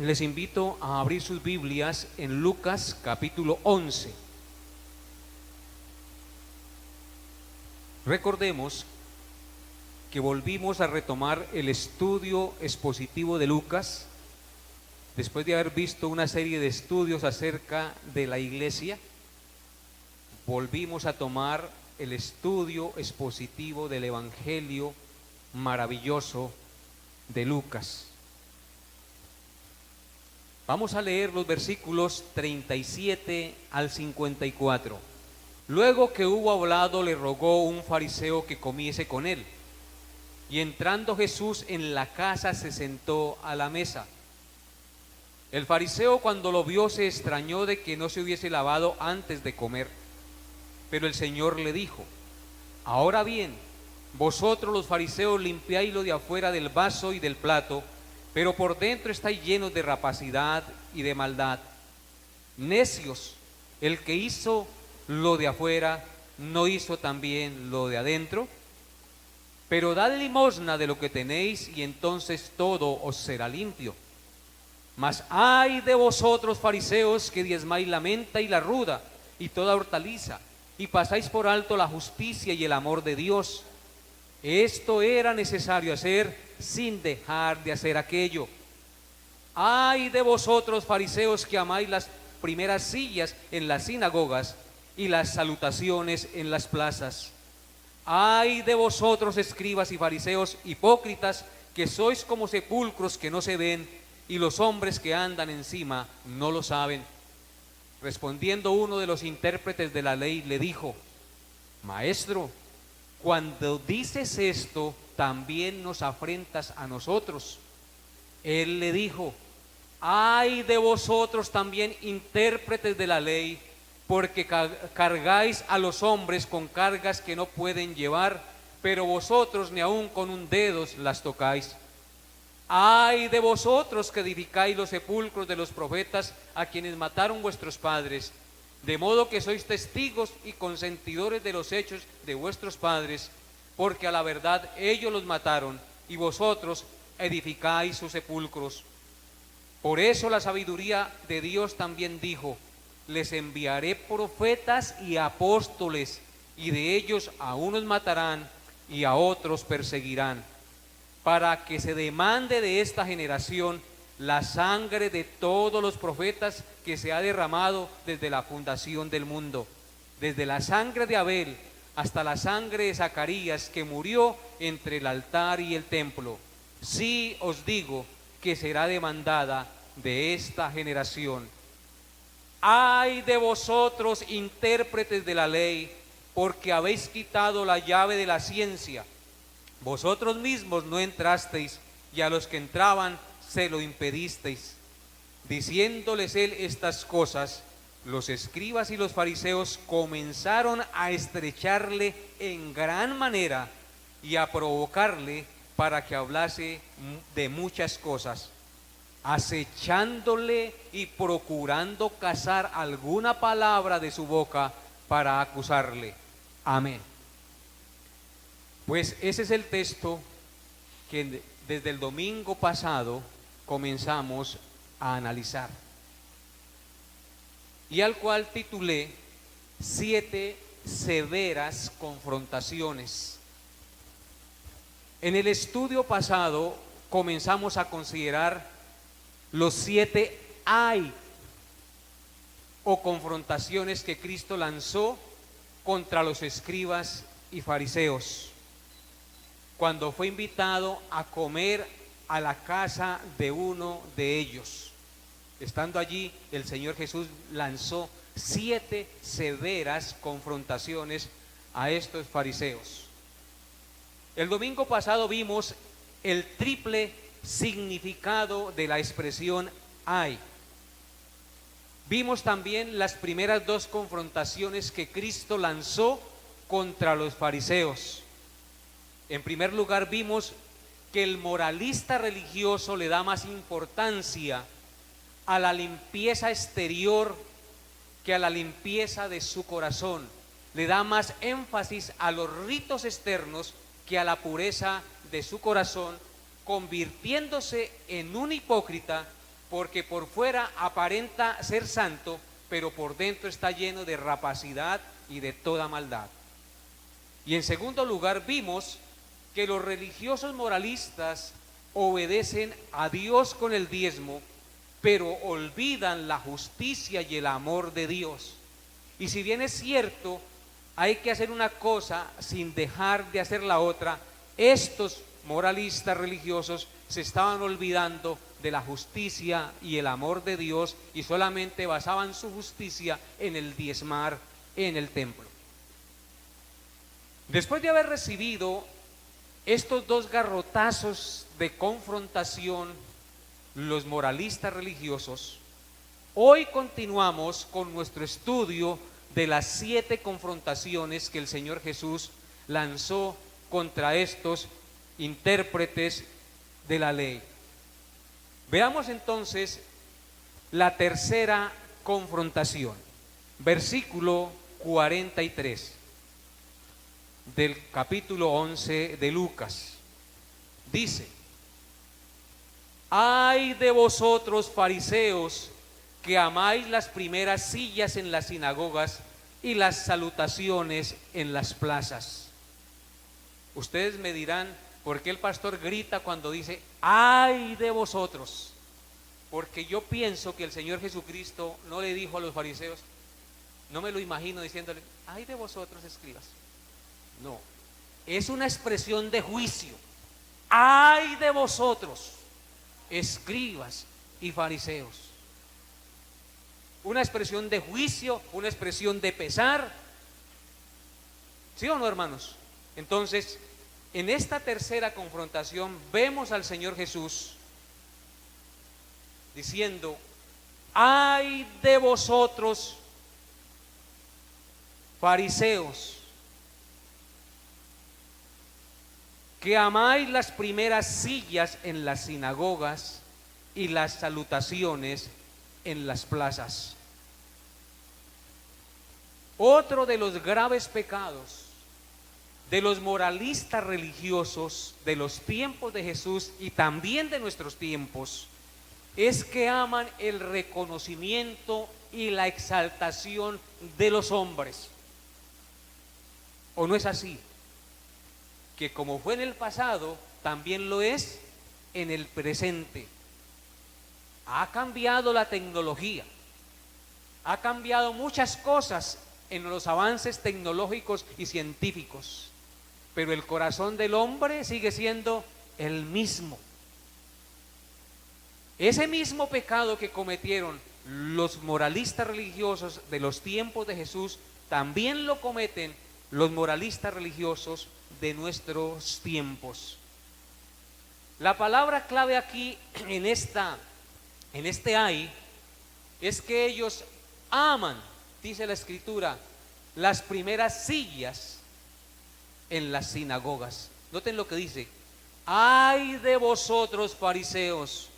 les invito a abrir sus Biblias en Lucas capítulo 11. Recordemos que volvimos a retomar el estudio expositivo de Lucas, después de haber visto una serie de estudios acerca de la iglesia. Volvimos a tomar el estudio expositivo del Evangelio maravilloso de Lucas. Vamos a leer los versículos 37 al 54. Luego que hubo hablado, le rogó un fariseo que comiese con él. Y entrando Jesús en la casa, se sentó a la mesa. El fariseo, cuando lo vio, se extrañó de que no se hubiese lavado antes de comer. Pero el Señor le dijo: ahora bien, vosotros los fariseos limpiáis lo de afuera del vaso y del plato, pero por dentro estáis llenos de rapacidad y de maldad. Necios, el que hizo lo de afuera, ¿no hizo también lo de adentro? Pero dad limosna de lo que tenéis, y entonces todo os será limpio. Mas ay de vosotros, fariseos, que diezmáis la menta y la ruda y toda hortaliza, y pasáis por alto la justicia y el amor de Dios. Esto era necesario hacer sin dejar de hacer aquello. Ay de vosotros, fariseos, que amáis las primeras sillas en las sinagogas y las salutaciones en las plazas. Ay de vosotros, escribas y fariseos hipócritas, que sois como sepulcros que no se ven, y los hombres que andan encima no lo saben. Respondiendo uno de los intérpretes de la ley, le dijo: Maestro, cuando dices esto, también nos afrentas a nosotros. Él le dijo: ay de vosotros también, intérpretes de la ley, porque cargáis a los hombres con cargas que no pueden llevar, pero vosotros ni aun con un dedo las tocáis. Ay de vosotros que edificáis los sepulcros de los profetas, a quienes mataron vuestros padres, de modo que sois testigos y consentidores de los hechos de vuestros padres, porque a la verdad ellos los mataron, y vosotros edificáis sus sepulcros. Por eso la sabiduría de Dios también dijo: les enviaré profetas y apóstoles, y de ellos a unos matarán y a otros perseguirán, para que se demande de esta generación la sangre de todos los profetas que se ha derramado desde la fundación del mundo, desde la sangre de Abel hasta la sangre de Zacarías, que murió entre el altar y el templo. Sí os digo que será demandada de esta generación. Ay de vosotros, intérpretes de la ley, porque habéis quitado la llave de la ciencia. Vosotros mismos no entrasteis, y a los que entraban se lo impedisteis. Diciéndoles él estas cosas, los escribas y los fariseos comenzaron a estrecharle en gran manera y a provocarle para que hablase de muchas cosas, acechándole y procurando cazar alguna palabra de su boca para acusarle. Amén. Pues ese es el texto que desde el domingo pasado comenzamos a analizar, y al cual titulé 7 severas confrontaciones. En el estudio pasado comenzamos a considerar los 7 ay o confrontaciones que Cristo lanzó contra los escribas y fariseos cuando fue invitado a comer a la casa de uno de ellos. Estando allí, el Señor Jesús lanzó 7 severas confrontaciones a estos fariseos. El domingo pasado vimos el triple significado de la expresión ay. Vimos también las primeras 2 confrontaciones que Cristo lanzó contra los fariseos. En primer lugar, vimos que el moralista religioso le da más importancia a la limpieza exterior que a la limpieza de su corazón. Le da más énfasis a los ritos externos que a la pureza de su corazón, convirtiéndose en un hipócrita porque por fuera aparenta ser santo, pero por dentro está lleno de rapacidad y de toda maldad. Y en segundo lugar, vimos que los religiosos moralistas obedecen a Dios con el diezmo, pero olvidan la justicia y el amor de Dios. Y si bien es cierto, hay que hacer una cosa sin dejar de hacer la otra, estos moralistas religiosos se estaban olvidando de la justicia y el amor de Dios y solamente basaban su justicia en el diezmar en el templo. Después de haber recibido estos dos garrotazos de confrontación, los moralistas religiosos, hoy continuamos con nuestro estudio de las 7 confrontaciones que el Señor Jesús lanzó contra estos intérpretes de la ley. Veamos entonces la tercera confrontación, versículo 43 del capítulo 11 de Lucas. Dice: ay de vosotros, fariseos, que amáis las primeras sillas en las sinagogas y las salutaciones en las plazas. Ustedes me dirán, ¿por qué el pastor grita cuando dice ay de vosotros? Porque yo pienso que el Señor Jesucristo no le dijo a los fariseos, no me lo imagino diciéndole ay de vosotros, escribas. No, es una expresión de juicio. Ay de vosotros, escribas y fariseos. Una expresión de juicio, una expresión de pesar. ¿Sí o no, hermanos? Entonces, en esta tercera confrontación vemos al Señor Jesús diciendo: ay de vosotros, fariseos, que amáis las primeras sillas en las sinagogas y las salutaciones en las plazas. Otro de los graves pecados de los moralistas religiosos de los tiempos de Jesús y también de nuestros tiempos es que aman el reconocimiento y la exaltación de los hombres. ¿O no es así? Que como fue en el pasado, también lo es en el presente. Ha cambiado la tecnología, ha cambiado muchas cosas en los avances tecnológicos y científicos, pero el corazón del hombre sigue siendo el mismo. Ese mismo pecado que cometieron los moralistas religiosos de los tiempos de Jesús, también lo cometen los moralistas religiosos de nuestros tiempos. La palabra clave aquí en este ay es que ellos aman, dice la Escritura, las primeras sillas en las sinagogas. Noten lo que dice: ay de vosotros, fariseos,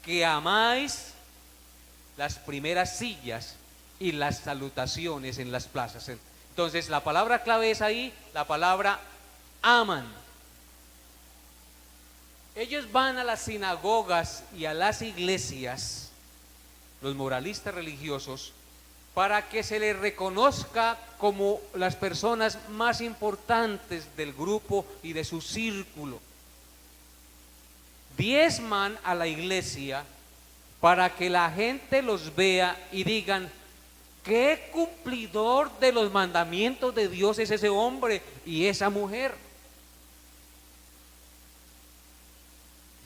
que amáis las primeras sillas y las salutaciones en las plazas. Entonces la palabra clave es ahí, la palabra aman. Ellos van a las sinagogas y a las iglesias, los moralistas religiosos, para que se les reconozca como las personas más importantes del grupo y de su círculo. Diezman a la iglesia para que la gente los vea y digan: qué cumplidor de los mandamientos de Dios es ese hombre y esa mujer.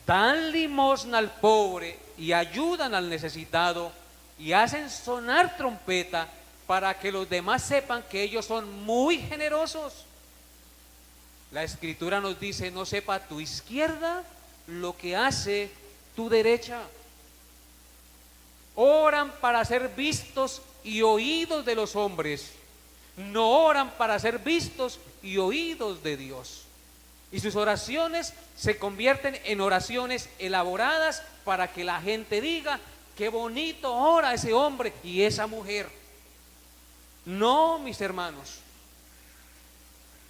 Dan limosna al pobre y ayudan al necesitado y hacen sonar trompeta para que los demás sepan que ellos son muy generosos. La Escritura nos dice: no sepa tu izquierda lo que hace tu derecha. Oran para ser vistos y oídos de los hombres, no oran para ser vistos y oídos de Dios. Y sus oraciones se convierten en oraciones elaboradas para que la gente diga: qué bonito ora ese hombre y esa mujer. No, mis hermanos,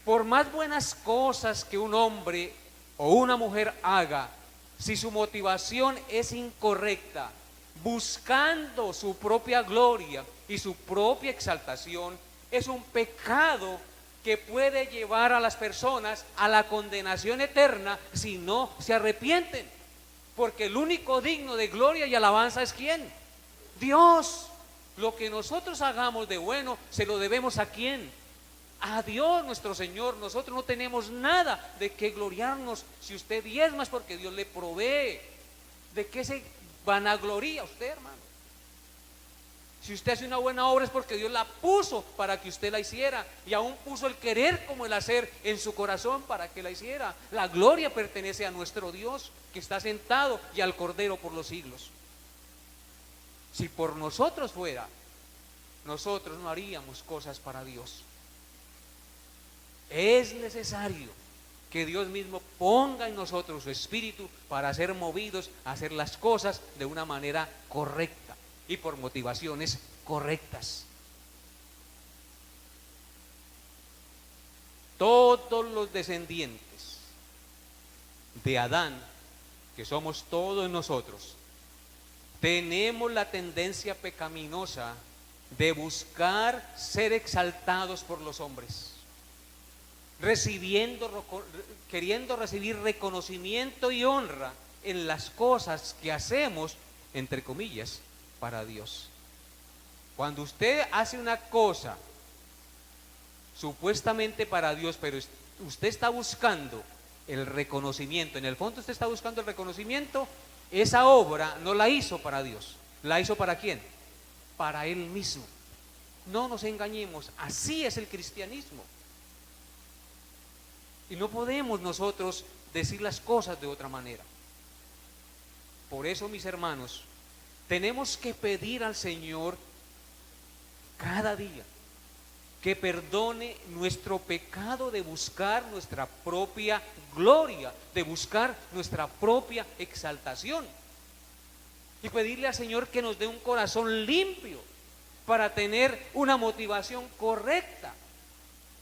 por más buenas cosas que un hombre o una mujer haga, si su motivación es incorrecta, buscando su propia gloria y su propia exaltación, es un pecado que puede llevar a las personas a la condenación eterna si no se arrepienten. Porque el único digno de gloria y alabanza es ¿quién? Dios. Lo que nosotros hagamos de bueno, se lo debemos ¿a quién? A Dios nuestro Señor. Nosotros no tenemos nada de qué gloriarnos. Si usted diezma es porque Dios le provee. ¿De qué se vanagloria usted, hermano? Si usted hace una buena obra es porque Dios la puso para que usted la hiciera, y aún puso el querer como el hacer en su corazón para que la hiciera. La gloria pertenece a nuestro Dios, que está sentado, y al Cordero por los siglos. Si por nosotros fuera, nosotros no haríamos cosas para Dios. Es necesario que Dios mismo ponga en nosotros su espíritu para ser movidos a hacer las cosas de una manera correcta y por motivaciones correctas. Todos los descendientes de Adán, que somos todos nosotros, tenemos la tendencia pecaminosa de buscar ser exaltados por los hombres, queriendo recibir reconocimiento y honra en las cosas que hacemos, entre comillas, para Dios. Cuando usted hace una cosa supuestamente para Dios, pero usted está buscando el reconocimiento, en el fondo usted está buscando el reconocimiento, esa obra no la hizo para Dios. ¿La hizo para quién? Para Él mismo. No nos engañemos, así es el cristianismo. Y no podemos nosotros decir las cosas de otra manera. Por eso, mis hermanos, tenemos que pedir al Señor cada día que perdone nuestro pecado de buscar nuestra propia gloria, de buscar nuestra propia exaltación, y pedirle al Señor que nos dé un corazón limpio para tener una motivación correcta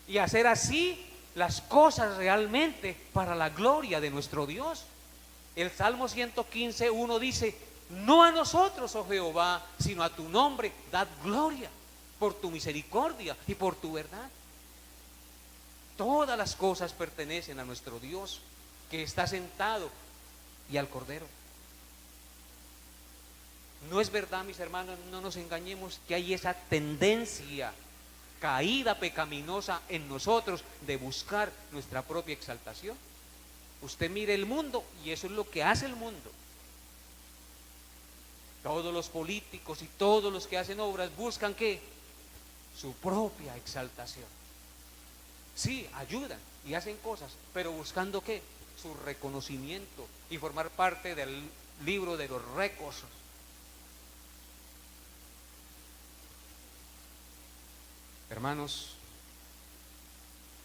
y hacer así las cosas realmente para la gloria de nuestro Dios. El Salmo 115:1 dice: no a nosotros, oh Jehová, sino a tu nombre dad gloria, por tu misericordia y por tu verdad. Todas las cosas pertenecen a nuestro Dios, que está sentado, y al Cordero. No es verdad, mis hermanos, no nos engañemos, que hay esa tendencia caída, pecaminosa en nosotros de buscar nuestra propia exaltación. Usted mire el mundo y eso es lo que hace el mundo. Todos los políticos y todos los que hacen obras buscan ¿qué? Su propia exaltación. Sí, ayudan y hacen cosas, pero buscando ¿qué? Su reconocimiento y formar parte del libro de los récords. Hermanos,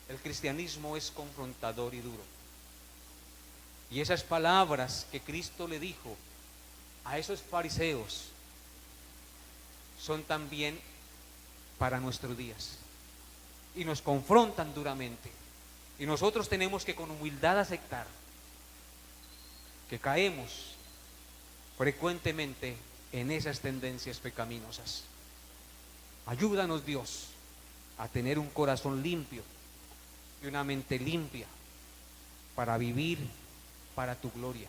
el cristianismo es confrontador y duro. Y esas palabras que Cristo le dijo a esos fariseos son también para nuestros días y nos confrontan duramente, y nosotros tenemos que con humildad aceptar que caemos frecuentemente en esas tendencias pecaminosas. Ayúdanos, Dios, a tener un corazón limpio y una mente limpia para vivir para tu gloria.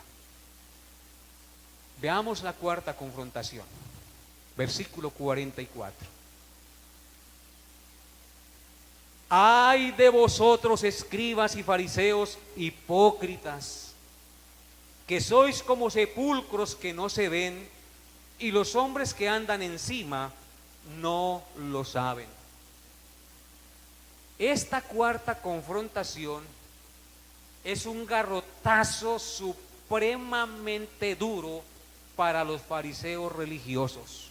Veamos la cuarta confrontación, versículo 44. Ay de vosotros, escribas y fariseos hipócritas, que sois como sepulcros que no se ven, y los hombres que andan encima no lo saben. Esta cuarta confrontación es un garrotazo supremamente duro para los fariseos religiosos,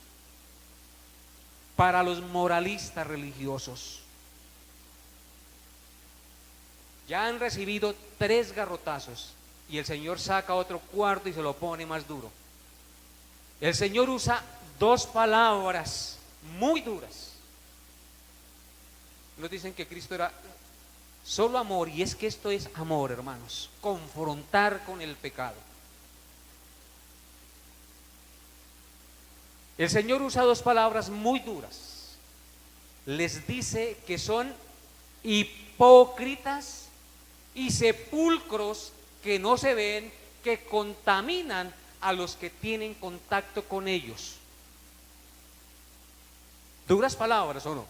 para los moralistas religiosos. Ya han recibido 3 garrotazos y el Señor saca otro cuarto y se lo pone más duro. El Señor usa 2 palabras muy duras. Nos dicen que Cristo era solo amor, y es que esto es amor, hermanos, confrontar con el pecado. El Señor usa dos palabras muy duras. Les dice que son hipócritas y sepulcros que no se ven, que contaminan a los que tienen contacto con ellos. Duras palabras, ¿o no?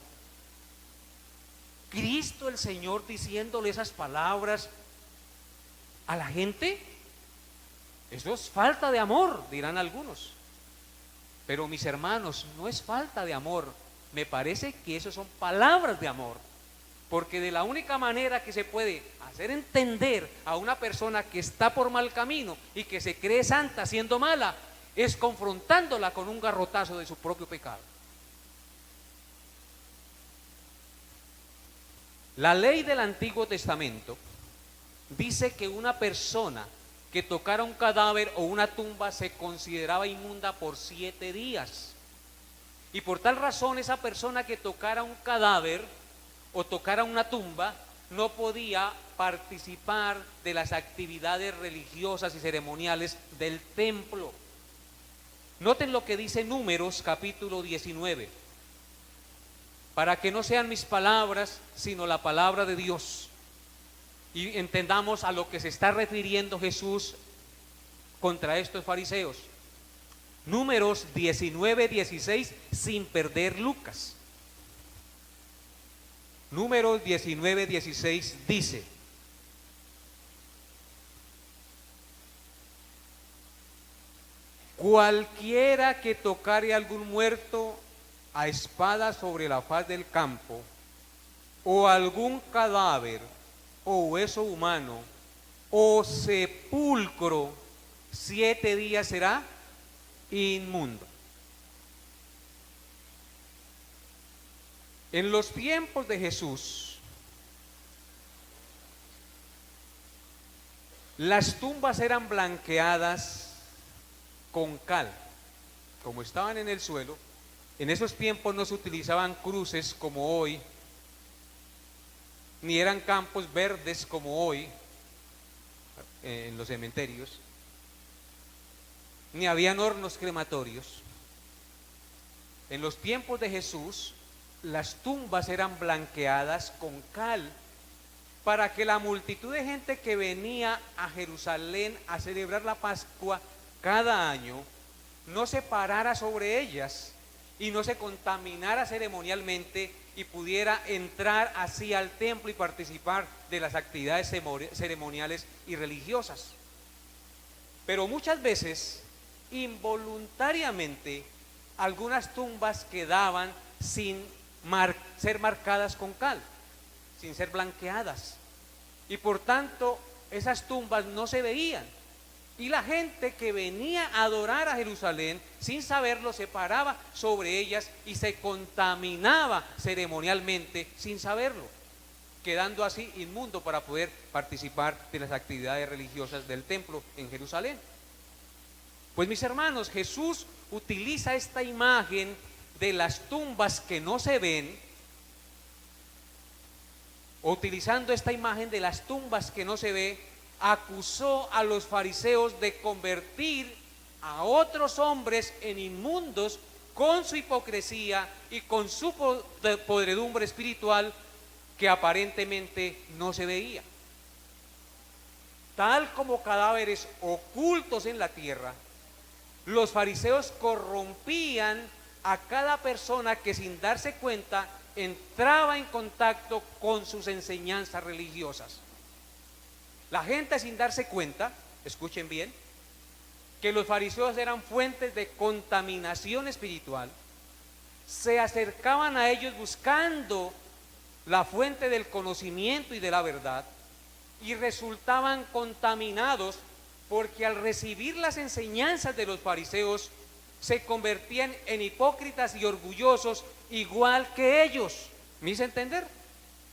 Cristo el Señor diciéndole esas palabras a la gente. Eso es falta de amor, dirán algunos. Pero mis hermanos, no es falta de amor. Me parece que eso son palabras de amor. Porque de la única manera que se puede hacer entender a una persona que está por mal camino y que se cree santa siendo mala, es confrontándola con un garrotazo de su propio pecado. La ley del Antiguo Testamento dice que una persona que tocara un cadáver o una tumba se consideraba inmunda por 7 días. Y por tal razón esa persona que tocara un cadáver o tocara una tumba no podía participar de las actividades religiosas y ceremoniales del templo. Noten lo que dice Números capítulo 19. Para que no sean mis palabras, sino la palabra de Dios. Y entendamos a lo que se está refiriendo Jesús contra estos fariseos. Números 19:16, sin perder Lucas. Números 19:16 dice: cualquiera que tocare a algún muerto a espada sobre la faz del campo, o algún cadáver, o hueso humano, o sepulcro, 7 días será inmundo. En los tiempos de Jesús, las tumbas eran blanqueadas con cal, como estaban en el suelo. En esos tiempos no se utilizaban cruces como hoy, ni eran campos verdes como hoy en los cementerios, ni habían hornos crematorios. En los tiempos de Jesús, las tumbas eran blanqueadas con cal para que la multitud de gente que venía a Jerusalén a celebrar la Pascua cada año no se parara sobre ellas y no se contaminara ceremonialmente y pudiera entrar así al templo y participar de las actividades ceremoniales y religiosas. Pero muchas veces, involuntariamente, algunas tumbas quedaban sin ser marcadas con cal, sin ser blanqueadas, y por tanto esas tumbas no se veían. Y la gente que venía a adorar a Jerusalén, sin saberlo, se paraba sobre ellas y se contaminaba ceremonialmente sin saberlo, quedando así inmundo para poder participar de las actividades religiosas del templo en Jerusalén. Pues mis hermanos, Jesús utiliza esta imagen de las tumbas que no se ven, o utilizando esta imagen de las tumbas que no se ve, acusó a los fariseos de convertir a otros hombres en inmundos con su hipocresía y con su podredumbre espiritual que aparentemente no se veía. Tal como cadáveres ocultos en la tierra, los fariseos corrompían a cada persona que sin darse cuenta entraba en contacto con sus enseñanzas religiosas. La gente sin darse cuenta, escuchen bien, que los fariseos eran fuentes de contaminación espiritual, se acercaban a ellos buscando la fuente del conocimiento y de la verdad, y resultaban contaminados porque al recibir las enseñanzas de los fariseos se convertían en hipócritas y orgullosos igual que ellos. ¿Me hice entender?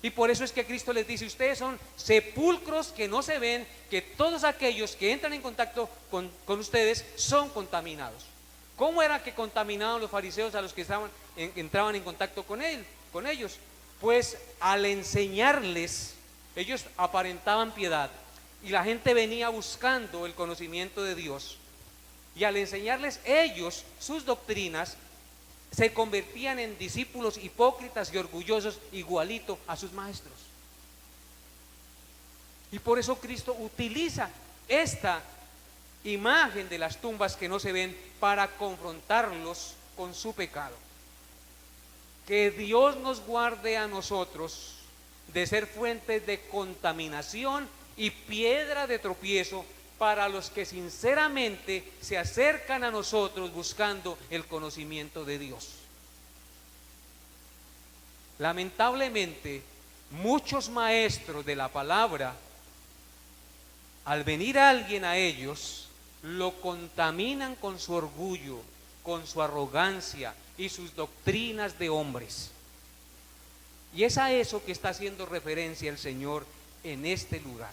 Y por eso es que Cristo les dice: ustedes son sepulcros que no se ven, que todos aquellos que entran en contacto con ustedes son contaminados. ¿Cómo era que contaminaban los fariseos a los que entraban en contacto con ellos? Pues al enseñarles, ellos aparentaban piedad y la gente venía buscando el conocimiento de Dios. Y al enseñarles ellos sus doctrinas, se convertían en discípulos hipócritas y orgullosos, igualito a sus maestros. Y por eso Cristo utiliza esta imagen de las tumbas que no se ven para confrontarlos con su pecado. Que Dios nos guarde a nosotros de ser fuentes de contaminación y piedra de tropiezo para los que sinceramente se acercan a nosotros buscando el conocimiento de Dios. Lamentablemente, muchos maestros de la palabra, al venir alguien a ellos, lo contaminan con su orgullo, con su arrogancia y sus doctrinas de hombres. Y es a eso que está haciendo referencia el Señor en este lugar.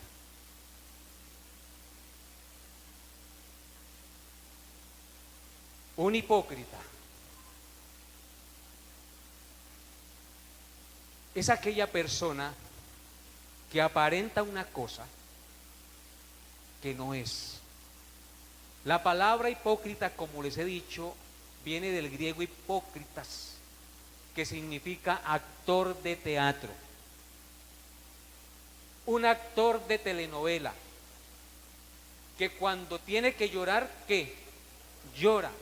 Un hipócrita es aquella persona que aparenta una cosa que no es. La palabra hipócrita, como les he dicho, viene del griego hipócritas, que significa actor de teatro. Un actor de telenovela, que cuando tiene que llorar, ¿qué? Llora.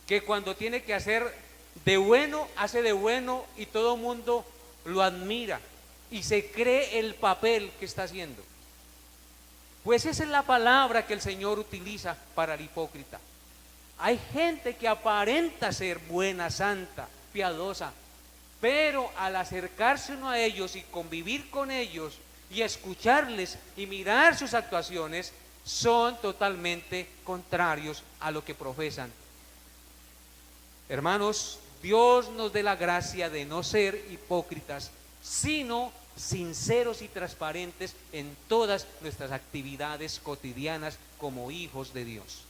Que cuando tiene que hacer de bueno, hace de bueno y todo el mundo lo admira y se cree el papel que está haciendo. Pues esa es la palabra que el Señor utiliza para el hipócrita. Hay gente que aparenta ser buena, santa, piadosa, pero al acercarse uno a ellos y convivir con ellos y escucharles y mirar sus actuaciones, son totalmente contrarios a lo que profesan. Hermanos, Dios nos dé la gracia de no ser hipócritas, sino sinceros y transparentes en todas nuestras actividades cotidianas como hijos de Dios.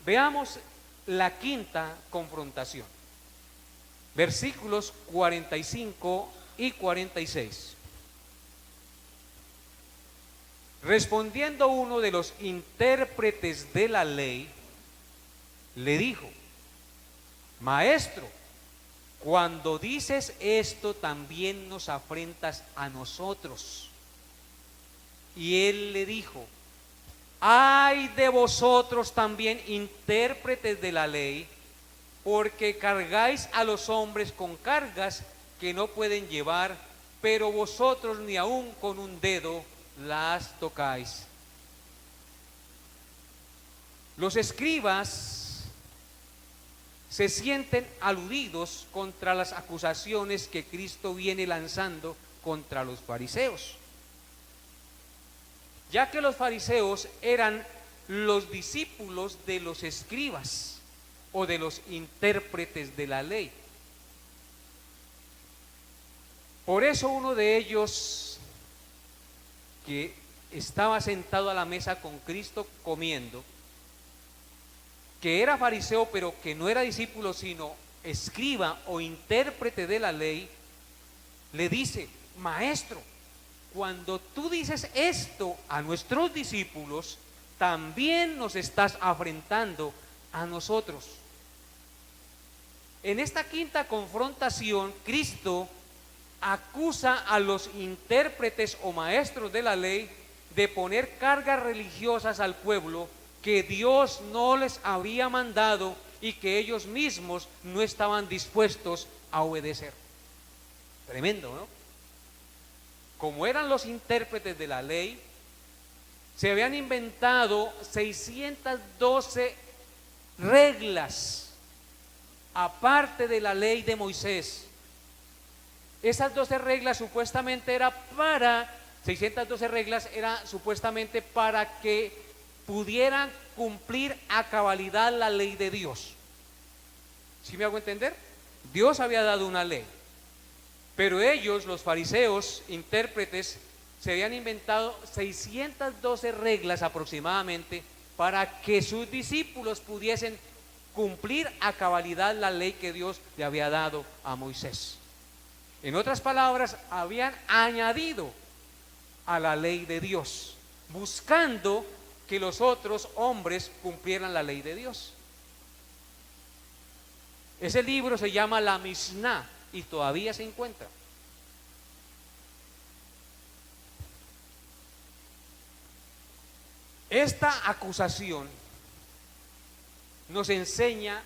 Veamos la quinta confrontación, versículos 45 y 46. Respondiendo uno de los intérpretes de la ley, le dijo: Maestro, cuando dices esto también nos afrentas a nosotros. Y él le dijo: ay de vosotros también, intérpretes de la ley, porque cargáis a los hombres con cargas que no pueden llevar, pero vosotros ni aun con un dedo las tocáis. Los escribas se sienten aludidos contra las acusaciones que Cristo viene lanzando contra los fariseos, ya que los fariseos eran los discípulos de los escribas o de los intérpretes de la ley. Por eso uno de ellos, que estaba sentado a la mesa con Cristo comiendo, que era fariseo pero que no era discípulo sino escriba o intérprete de la ley, le dice: Maestro, cuando tú dices esto a nuestros discípulos, también nos estás afrentando a nosotros. En esta quinta confrontación, Cristo acusa a los intérpretes o maestros de la ley de poner cargas religiosas al pueblo que Dios no les había mandado y que ellos mismos no estaban dispuestos a obedecer. Tremendo, ¿no? Como eran los intérpretes de la ley, se habían inventado 612 reglas aparte de la ley de Moisés. Esas 12 reglas supuestamente era para 612 reglas era supuestamente para que pudieran cumplir a cabalidad la ley de Dios. ¿Sí me hago entender? Dios había dado una ley, pero ellos, los fariseos, intérpretes, se habían inventado 612 reglas aproximadamente para que sus discípulos pudiesen cumplir a cabalidad la ley que Dios le había dado a Moisés. En otras palabras, habían añadido a la ley de Dios, buscando que los otros hombres cumplieran la ley de Dios. Ese libro se llama la Misná y todavía se encuentra. Esta acusación nos enseña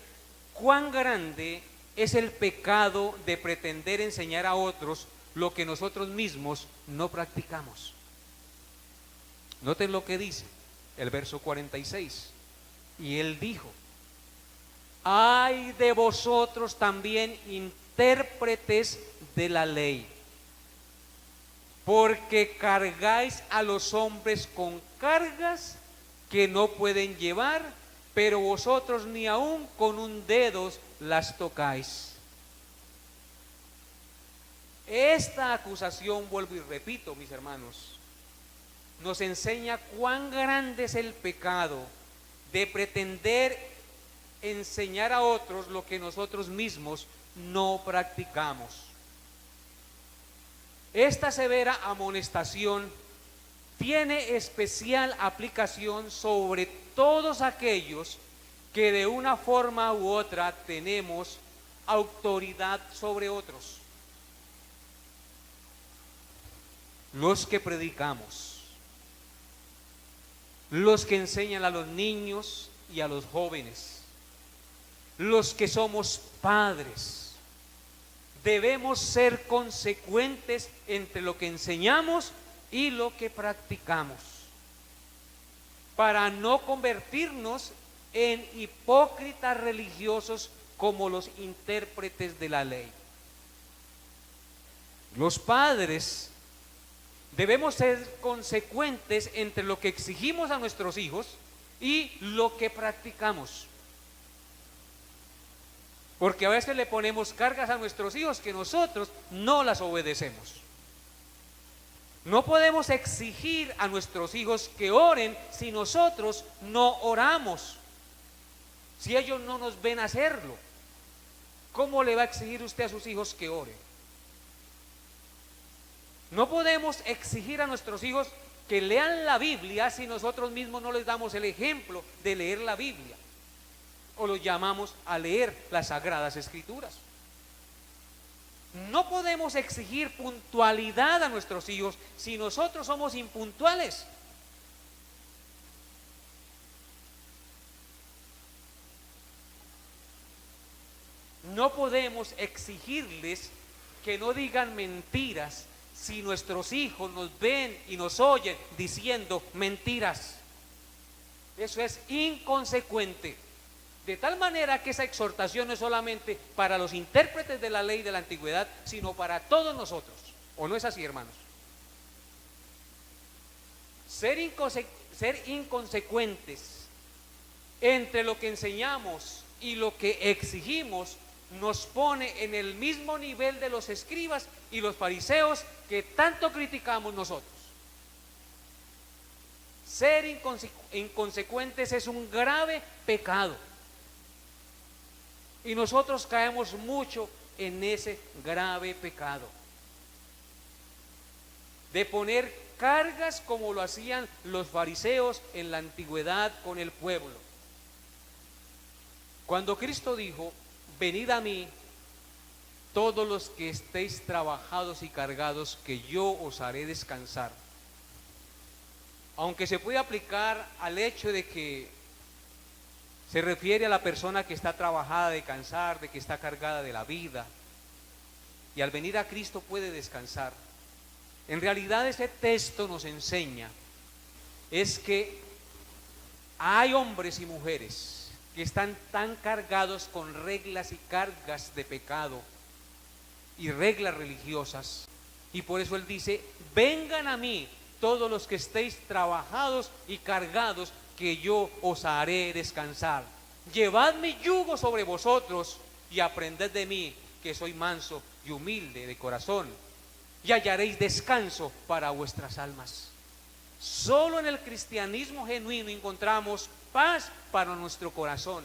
cuán grande es el pecado de pretender enseñar a otros lo que nosotros mismos no practicamos. Noten lo que dice el verso 46. Y él dijo: ay de vosotros también, intérpretes de la ley, porque cargáis a los hombres con cargas que no pueden llevar, pero vosotros ni aun con un dedo las tocáis. Esta acusación, vuelvo y repito, mis hermanos, nos enseña cuán grande es el pecado de pretender enseñar a otros lo que nosotros mismos no practicamos. Esta severa amonestación tiene especial aplicación sobre todos aquellos que de una forma u otra tenemos autoridad sobre otros. Los que predicamos, los que enseñan a los niños y a los jóvenes, los que somos padres, debemos ser consecuentes entre lo que enseñamos y lo que practicamos, para no convertirnos en hipócritas religiosos como los intérpretes de la ley. Los padres debemos ser consecuentes entre lo que exigimos a nuestros hijos y lo que practicamos. Porque a veces le ponemos cargas a nuestros hijos que nosotros no las obedecemos. No podemos exigir a nuestros hijos que oren si nosotros no oramos. Si ellos no nos ven hacerlo, ¿cómo le va a exigir usted a sus hijos que oren? No podemos exigir a nuestros hijos que lean la Biblia si nosotros mismos no les damos el ejemplo de leer la Biblia, o los llamamos a leer las Sagradas Escrituras. No podemos exigir puntualidad a nuestros hijos si nosotros somos impuntuales. No podemos exigirles que no digan mentiras si nuestros hijos nos ven y nos oyen diciendo mentiras. Eso es inconsecuente. De tal manera que esa exhortación no es solamente para los intérpretes de la ley de la antigüedad, sino para todos nosotros. ¿O no es así, hermanos? Ser inconsecuentes entre lo que enseñamos y lo que exigimos nos pone en el mismo nivel de los escribas y los fariseos que tanto criticamos nosotros. Ser inconsecuentes es un grave pecado. Y nosotros caemos mucho en ese grave pecado de poner cargas como lo hacían los fariseos en la antigüedad con el pueblo. Cuando Cristo dijo: venid a mí todos los que estéis trabajados y cargados, que yo os haré descansar. Aunque se puede aplicar al hecho de que se refiere a la persona que está trabajada de cansar, de que está cargada de la vida, y al venir a Cristo puede descansar. En realidad ese texto nos enseña es que hay hombres y mujeres que están tan cargados con reglas y cargas de pecado y reglas religiosas, y por eso Él dice: vengan a mí todos los que estéis trabajados y cargados, que yo os haré descansar. Llevad mi yugo sobre vosotros y aprended de mí, que soy manso y humilde de corazón, y hallaréis descanso para vuestras almas. Solo en el cristianismo genuino encontramos paz para nuestro corazón.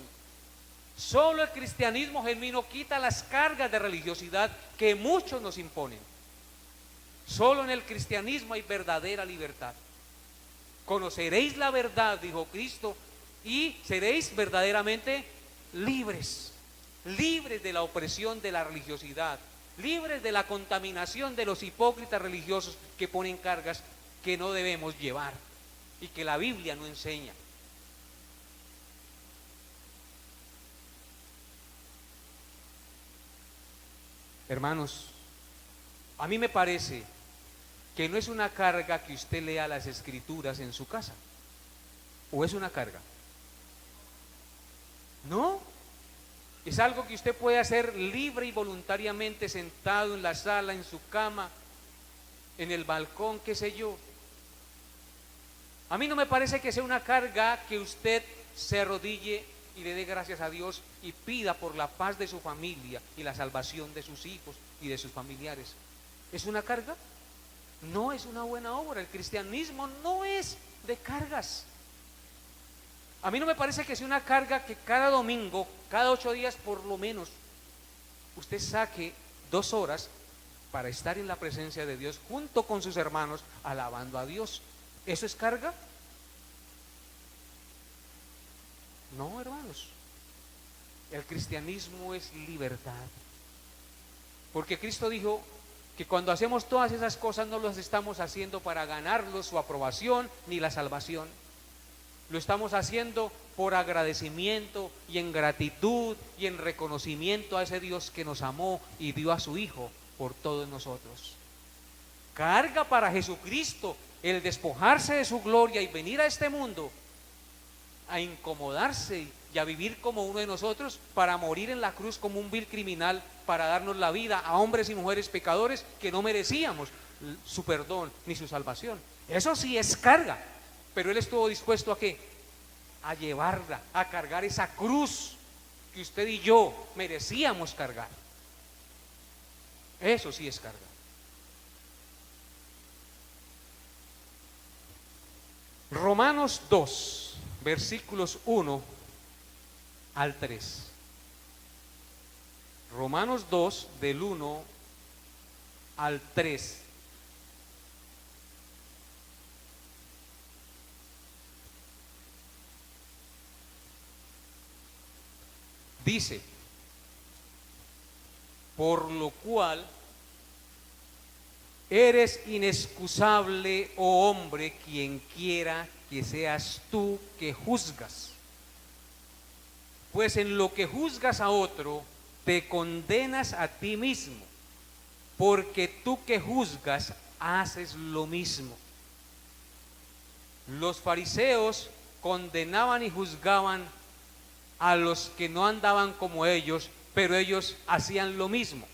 Solo el cristianismo genuino quita las cargas de religiosidad que muchos nos imponen. Solo en el cristianismo hay verdadera libertad. Conoceréis la verdad, dijo Cristo, y seréis verdaderamente libres. libres de la opresión de la religiosidad, libres de la contaminación de los hipócritas religiosos que ponen cargas que no debemos llevar y que la Biblia no enseña. Hermanos, a mí me parece que no es una carga que usted lea las escrituras en su casa. ¿O es una carga? No, es algo que usted puede hacer libre y voluntariamente sentado en la sala, en su cama, en el balcón, qué sé yo. A mí no me parece que sea una carga que usted se arrodille y le dé gracias a Dios y pida por la paz de su familia y la salvación de sus hijos y de sus familiares. ¿Es una carga? No es una buena obra. El cristianismo no es de cargas. A mí no me parece que sea una carga que cada domingo, cada 8 días por lo menos, usted saque 2 horas para estar en la presencia de Dios junto con sus hermanos alabando a Dios. ¿Eso es carga? No, hermanos. El cristianismo es libertad. Porque Cristo dijo que cuando hacemos todas esas cosas no las estamos haciendo para ganarnos su aprobación ni la salvación. Lo estamos haciendo por agradecimiento y en gratitud y en reconocimiento a ese Dios que nos amó y dio a su Hijo por todos nosotros. Carga para Jesucristo el despojarse de su gloria y venir a este mundo a incomodarse y a vivir como uno de nosotros, para morir en la cruz como un vil criminal, para darnos la vida a hombres y mujeres pecadores que no merecíamos su perdón ni su salvación. Eso sí es carga. Pero Él estuvo dispuesto ¿a qué? A llevarla, a cargar esa cruz que usted y yo merecíamos cargar. Eso sí es carga. Romanos 2, versículos 1 al 3. Romanos 2, del 1 al 3. Dice: por lo cual eres inexcusable, oh hombre, quien quiera que seas tú que juzgas. Pues en lo que juzgas a otro, te condenas a ti mismo, porque tú que juzgas haces lo mismo. Los fariseos condenaban y juzgaban a los que no andaban como ellos, pero ellos hacían lo mismo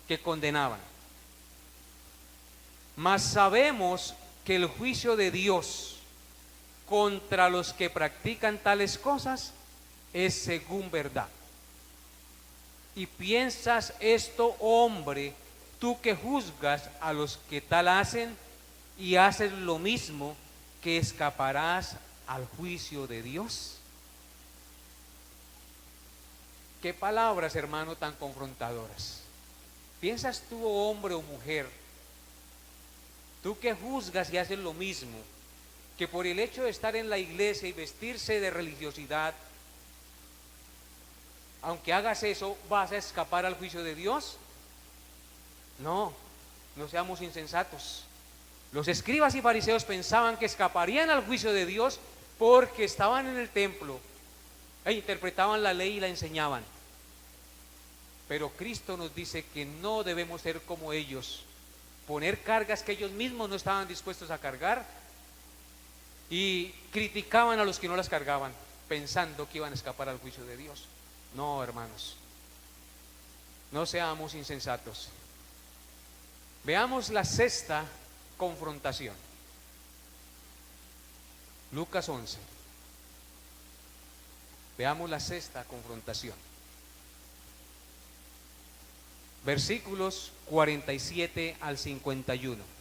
que condenaban. Mas sabemos que el juicio de Dios contra los que practican tales cosas es según verdad. Y piensas esto, hombre, tú que juzgas a los que tal hacen y haces lo mismo, que escaparás al juicio de Dios. Qué palabras, hermano, tan confrontadoras. ¿Piensas tú, hombre o mujer, tú que juzgas y haces lo mismo, que por el hecho de estar en la iglesia y vestirse de religiosidad, aunque hagas eso, vas a escapar al juicio de Dios? No, no seamos insensatos. Los escribas y fariseos pensaban que escaparían al juicio de Dios porque estaban en el templo e interpretaban la ley y la enseñaban. Pero Cristo nos dice que no debemos ser como ellos, poner cargas que ellos mismos no estaban dispuestos a cargar, y criticaban a los que no las cargaban, pensando que iban a escapar al juicio de Dios. No, hermanos, no seamos insensatos. Veamos la sexta confrontación. Lucas 11. Veamos la sexta confrontación. Versículos 47 al 51.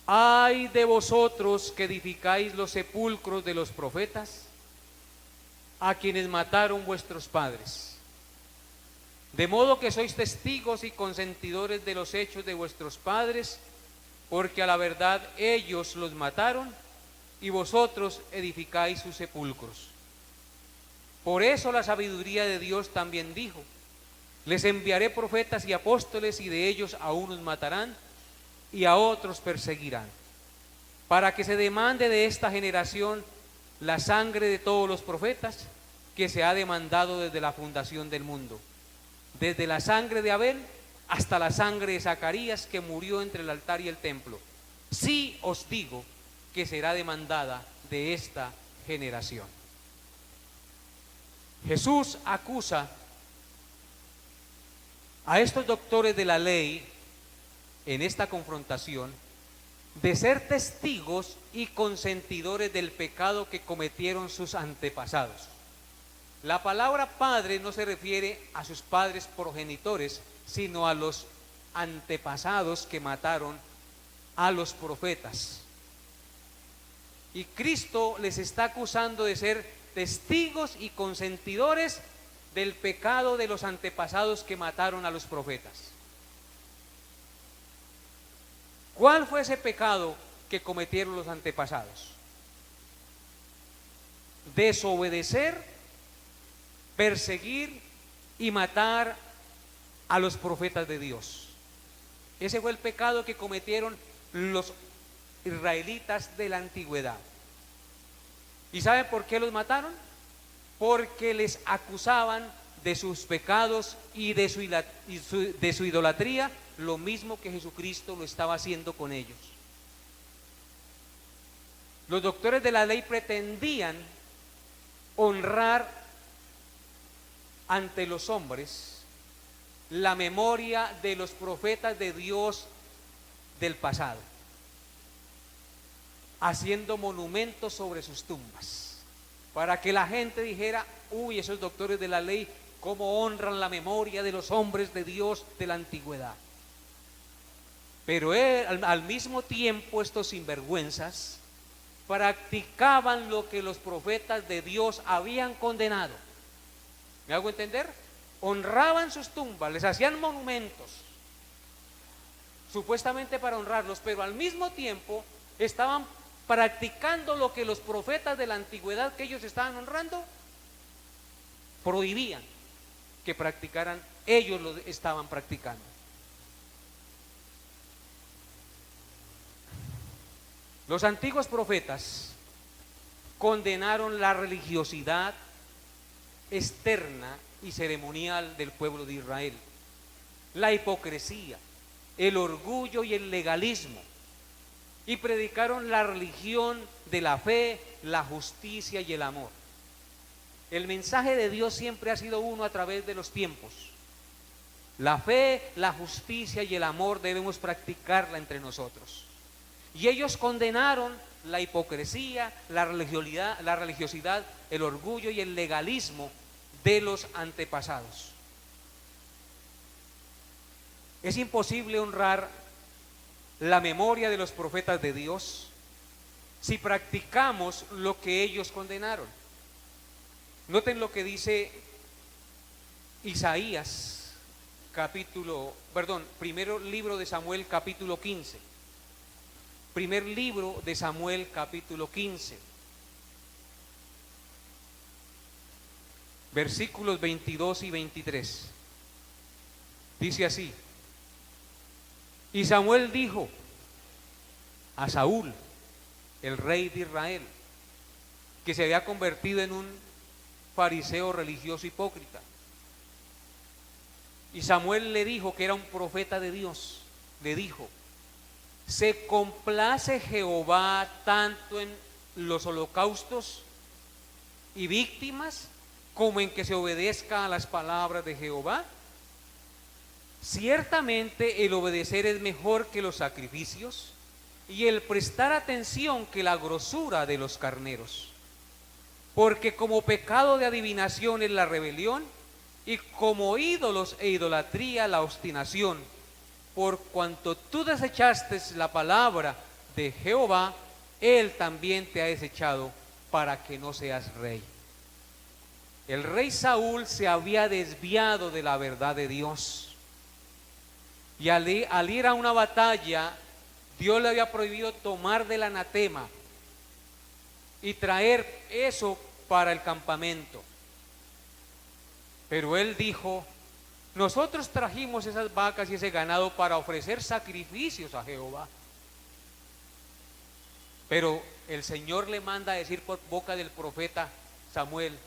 Ay de vosotros que edificáis los sepulcros de los profetas, a quienes mataron vuestros padres. De modo que sois testigos y consentidores de los hechos de vuestros padres, porque a la verdad ellos los mataron y vosotros edificáis sus sepulcros. Por eso la sabiduría de Dios también dijo: les enviaré profetas y apóstoles, y de ellos a unos matarán y a otros perseguirán, para que se demande de esta generación la sangre de todos los profetas que se ha demandado desde la fundación del mundo, desde la sangre de Abel hasta la sangre de Zacarías, que murió entre el altar y el templo. Sí os digo que será demandada de esta generación. Jesús acusa a estos doctores de la ley en esta confrontación de ser testigos y consentidores del pecado que cometieron sus antepasados. La palabra padre no se refiere a sus padres progenitores, sino a los antepasados que mataron a los profetas. Y Cristo les está acusando de ser testigos y consentidores del pecado de los antepasados que mataron a los profetas. ¿Cuál fue ese pecado que cometieron los antepasados? Desobedecer, perseguir y matar a los profetas de Dios. Ese fue el pecado que cometieron los israelitas de la antigüedad. ¿Y saben por qué los mataron? Porque les acusaban de sus pecados y de su idolatría, lo mismo que Jesucristo lo estaba haciendo con ellos. Los doctores de la ley pretendían honrar ante los hombres la memoria de los profetas de Dios del pasado, haciendo monumentos sobre sus tumbas, para que la gente dijera: uy, esos doctores de la ley, cómo honran la memoria de los hombres de Dios de la antigüedad. Pero al mismo tiempo, estos sinvergüenzas practicaban lo que los profetas de Dios habían condenado. ¿Me hago entender? Honraban sus tumbas, les hacían monumentos, supuestamente para honrarlos, pero al mismo tiempo estaban practicando lo que los profetas de la antigüedad que ellos estaban honrando prohibían que practicaran, ellos lo estaban practicando. Los antiguos profetas condenaron la religiosidad externa y ceremonial del pueblo de Israel, la hipocresía, el orgullo y el legalismo, y predicaron la religión de la fe, la justicia y el amor. El mensaje de Dios siempre ha sido uno a través de los tiempos. La fe, la justicia y el amor debemos practicarla entre nosotros. Y ellos condenaron la hipocresía, la religiosidad, el orgullo y el legalismo de los antepasados. Es imposible honrar la memoria de los profetas de Dios si practicamos lo que ellos condenaron. Noten lo que dice Isaías, primero libro de Samuel, capítulo 15. Primer libro de Samuel, capítulo 15. Versículos 22 y 23. Dice así: y Samuel dijo a Saúl, el rey de Israel, que se había convertido en un fariseo religioso hipócrita. Y Samuel le dijo, que era un profeta de Dios, le dijo: ¿se complace Jehová tanto en los holocaustos y víctimas como en que se obedezca a las palabras de Jehová? Ciertamente el obedecer es mejor que los sacrificios, y el prestar atención que la grosura de los carneros. Porque como pecado de adivinación es la rebelión, y como ídolos e idolatría la obstinación. Por cuanto tú desechaste la palabra de Jehová, Él también te ha desechado para que no seas rey. El rey Saúl se había desviado de la verdad de Dios. Y al ir a una batalla, Dios le había prohibido tomar del anatema y traer eso para el campamento. Pero él dijo: nosotros trajimos esas vacas y ese ganado para ofrecer sacrificios a Jehová. Pero el Señor le manda a decir por boca del profeta Samuel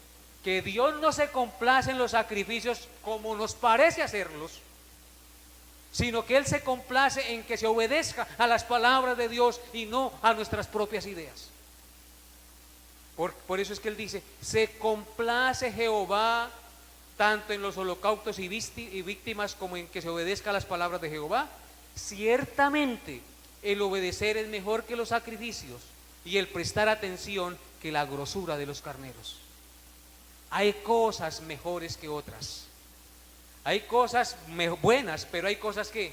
que Dios no se complace en los sacrificios como nos parece hacerlos, sino que Él se complace en que se obedezca a las palabras de Dios y no a nuestras propias ideas. Por eso es que Él dice: se complace Jehová tanto en los holocaustos y víctimas como en que se obedezca a las palabras de Jehová. Ciertamente el obedecer es mejor que los sacrificios, y el prestar atención que la grosura de los carneros. Hay cosas mejores que otras. Hay cosas buenas, pero hay cosas que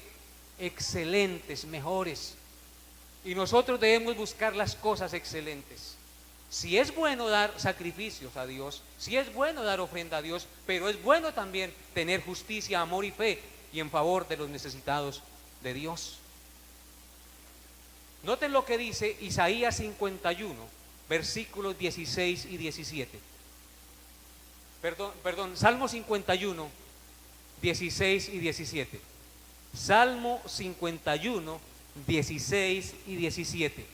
excelentes, mejores. Y nosotros debemos buscar las cosas excelentes. Si es bueno dar sacrificios a Dios, si es bueno dar ofrenda a Dios, pero es bueno también tener justicia, amor y fe y en favor de los necesitados de Dios. Noten lo que dice Isaías 51, versículos 16 y 17. Salmo 51, 16 y 17. Salmo 51, 16 y 17.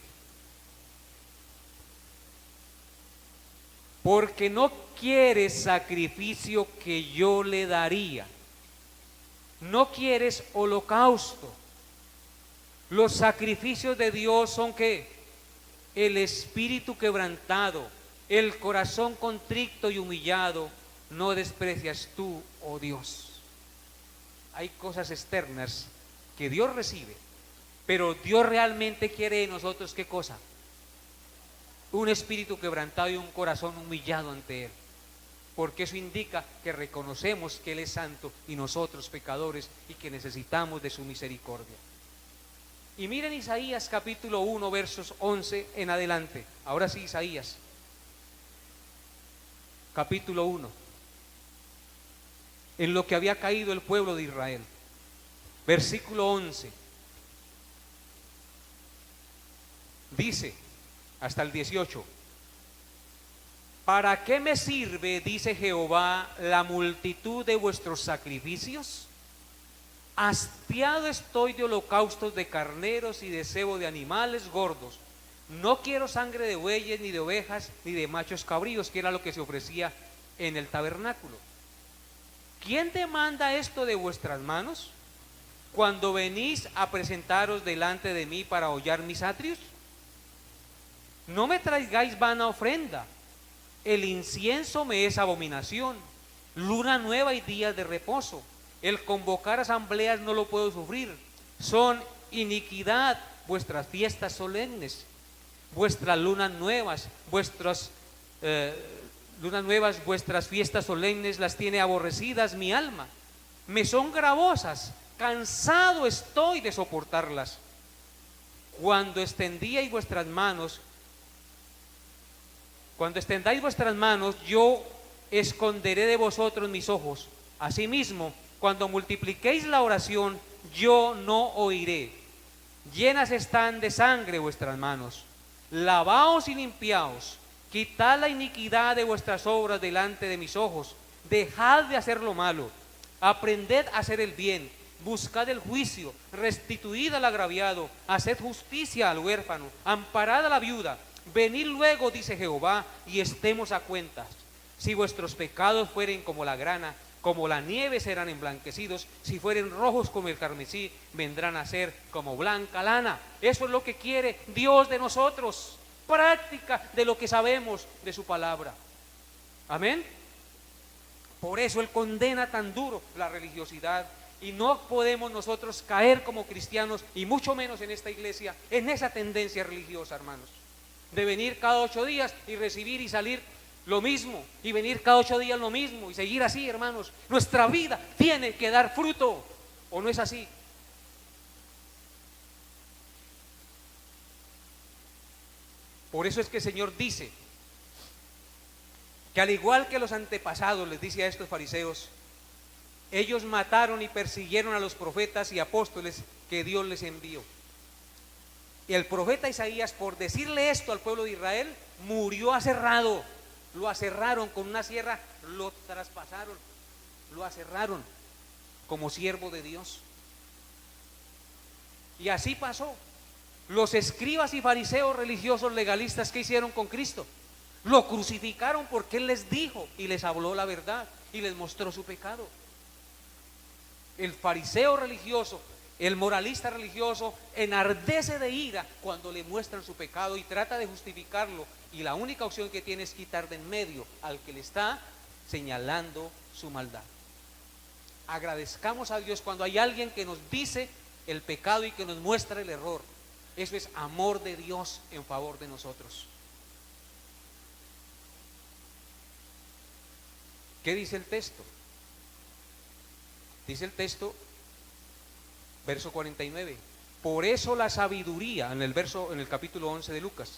Porque no quieres sacrificio que yo le daría, no quieres holocausto. Los sacrificios de Dios son ¿qué? El espíritu quebrantado, el corazón contrito y humillado, no desprecias tú, oh Dios. Hay cosas externas que Dios recibe, pero Dios realmente quiere de nosotros ¿qué cosa? Un espíritu quebrantado y un corazón humillado ante Él, porque eso indica que reconocemos que Él es santo y nosotros pecadores y que necesitamos de su misericordia. Y miren Isaías capítulo 1 versos 11 en adelante. Ahora sí, Isaías capítulo 1, en lo que había caído el pueblo de Israel. Versículo 11 dice hasta el 18: ¿para qué me sirve, dice Jehová, la multitud de vuestros sacrificios? Hastiado estoy de holocaustos de carneros y de cebo de animales gordos. No quiero sangre de bueyes, ni de ovejas, ni de machos cabríos, que era lo que se ofrecía en el tabernáculo. ¿Quién demanda esto de vuestras manos cuando venís a presentaros delante de mí para hollar mis atrios? No me traigáis vana ofrenda. El incienso me es abominación. Luna nueva y días de reposo. El convocar asambleas no lo puedo sufrir. Son iniquidad vuestras fiestas solemnes, vuestras lunas nuevas, vuestras fiestas solemnes las tiene aborrecidas mi alma. Me son gravosas, cansado estoy de soportarlas. Cuando extendáis vuestras manos, yo esconderé de vosotros mis ojos. Asimismo, cuando multipliquéis la oración, yo no oiré. Llenas están de sangre vuestras manos. Lavaos y limpiaos. Quitad la iniquidad de vuestras obras delante de mis ojos. Dejad de hacer lo malo. Aprended a hacer el bien. Buscad el juicio. Restituid al agraviado. Haced justicia al huérfano. Amparad a la viuda. Venid luego, dice Jehová, y estemos a cuentas. Si vuestros pecados fueren como la grana, como la nieve serán emblanquecidos. Si fueren rojos como el carmesí, vendrán a ser como blanca lana. Eso es lo que quiere Dios de nosotros. Práctica de lo que sabemos de su palabra. Amén. Por eso Él condena tan duro la religiosidad. Y no podemos nosotros caer como cristianos, y mucho menos en esta iglesia, en esa tendencia religiosa, hermanos, de venir cada 8 días y recibir y salir lo mismo, y venir cada 8 días lo mismo, y seguir así, hermanos. Nuestra vida tiene que dar fruto, ¿o no es así? Por eso es que el Señor dice que al igual que los antepasados, les dice a estos fariseos, ellos mataron y persiguieron a los profetas y apóstoles que Dios les envió. Y el profeta Isaías, por decirle esto al pueblo de Israel, murió aserrado. Lo aserraron con una sierra, lo traspasaron lo aserraron como siervo de Dios. Y así pasó. Los escribas y fariseos religiosos legalistas, ¿qué hicieron con Cristo? Lo crucificaron porque Él les dijo y les habló la verdad y les mostró su pecado. El fariseo religioso, el moralista religioso, enardece de ira cuando le muestran su pecado y trata de justificarlo, y la única opción que tiene es quitar de en medio al que le está señalando su maldad. Agradezcamos a Dios cuando hay alguien que nos dice el pecado y que nos muestra el error. Eso es amor de Dios en favor de nosotros. ¿Qué dice el texto? Dice el texto, verso 49. Por eso la sabiduría, en el capítulo 11 de Lucas,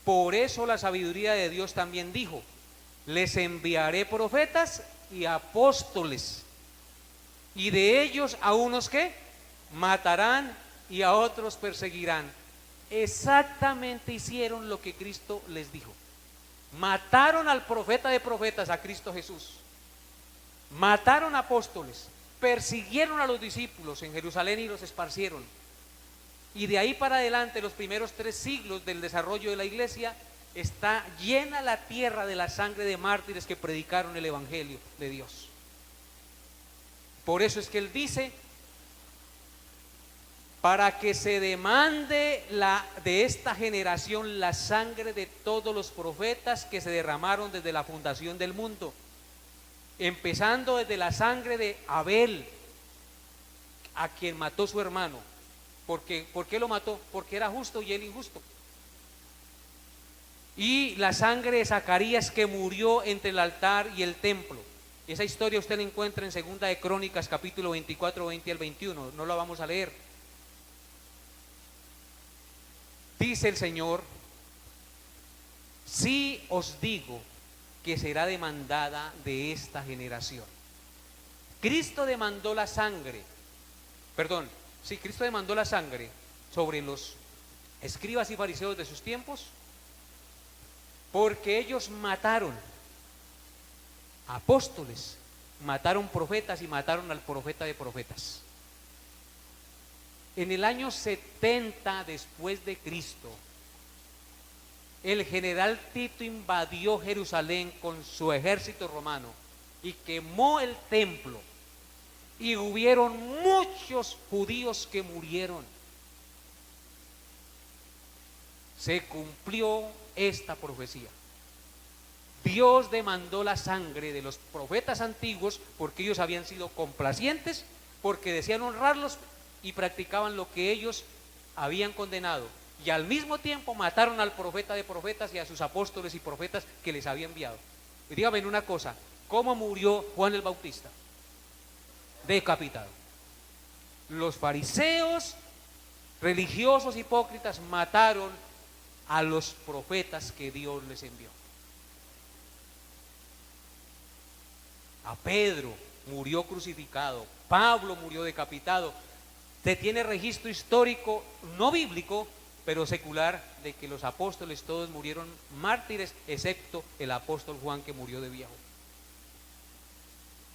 por eso la sabiduría de Dios también dijo: les enviaré profetas y apóstoles, y de ellos a unos que matarán y a otros perseguirán. Exactamente hicieron lo que Cristo les dijo. Mataron al profeta de profetas, a Cristo Jesús. Mataron apóstoles, persiguieron a los discípulos en Jerusalén y los esparcieron. Y de ahí para adelante, los primeros 3 siglos del desarrollo de la iglesia, está llena la tierra de la sangre de mártires que predicaron el evangelio de Dios. Por eso es que Él dice: para que se demande de esta generación la sangre de todos los profetas que se derramaron desde la fundación del mundo, empezando desde la sangre de Abel, a quien mató su hermano. ¿Por qué lo mató? Porque era justo y él injusto. Y la sangre de Zacarías, que murió entre el altar y el templo. Esa historia usted la encuentra en Segunda de Crónicas, capítulo 24, 20 al 21. No la vamos a leer. Dice el Señor: sí os digo que será demandada de esta generación. Cristo demandó la sangre, Cristo demandó la sangre sobre los escribas y fariseos de sus tiempos, porque ellos mataron apóstoles, mataron profetas y mataron al profeta de profetas. En el año 70 después de Cristo, el general Tito invadió Jerusalén con su ejército romano y quemó el templo, y hubieron muchos judíos que murieron. Se cumplió esta profecía. Dios demandó la sangre de los profetas antiguos porque ellos habían sido complacientes, porque decían honrarlos y practicaban lo que ellos habían condenado, y al mismo tiempo mataron al profeta de profetas y a sus apóstoles y profetas que les había enviado. Y dígame una cosa: ¿cómo murió Juan el Bautista? Decapitado. Los fariseos religiosos hipócritas mataron a los profetas que Dios les envió. A Pedro murió crucificado, Pablo murió decapitado. Se tiene registro histórico, no bíblico, pero secular, de que los apóstoles todos murieron mártires, excepto el apóstol Juan, que murió de viejo.